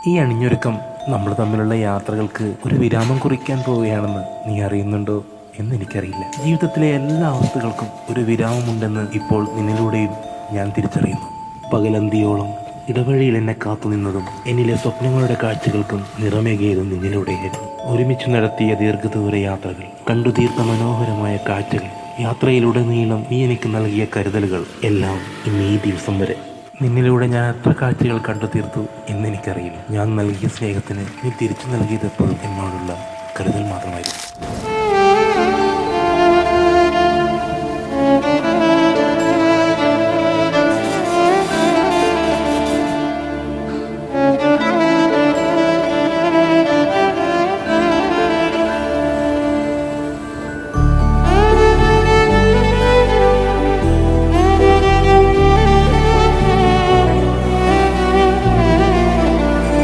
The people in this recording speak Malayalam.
ഈ അണിഞ്ഞൊരുക്കം നമ്മൾ തമ്മിലുള്ള യാത്രകൾക്ക് ഒരു വിരാമം കുറിക്കാൻ പോവുകയാണെന്ന് നീ അറിയുന്നുണ്ടോ എന്നെനിക്കറിയില്ല. ജീവിതത്തിലെ എല്ലാ അവസ്ഥകൾക്കും ഒരു വിരാമമുണ്ടെന്ന് ഇപ്പോൾ നിന്നിലൂടെയും ഞാൻ തിരിച്ചറിയുന്നു. പകലന്തിയോളം ഇടവഴിയിൽ എന്നെ കാത്തുനിന്നതും എന്നിലെ സ്വപ്നങ്ങളുടെ കാഴ്ചകൾക്കും നിറമേകിയതും നിന്നിലൂടെയായിരുന്നു. ഒരുമിച്ച് നടത്തിയ ദീർഘദൂര യാത്രകൾ, കണ്ടു തീർത്ത മനോഹരമായ കാഴ്ചകൾ, യാത്രയിലുടനീളം നീ എനിക്ക് നൽകിയ കരുതലുകൾ എല്ലാം ഇന്ന് ഈ ദിവസം വരെ. നിന്നിലൂടെ ഞാൻ എത്ര കാഴ്ചകൾ കണ്ടു തീർത്തു എന്നെനിക്കറിയില്ല. ഞാൻ നൽകിയ സ്നേഹത്തിന് നീ തിരിച്ചു നൽകിയത് എപ്പോഴും എന്നോടുള്ള കരുതൽ മാത്രമായിരുന്നു.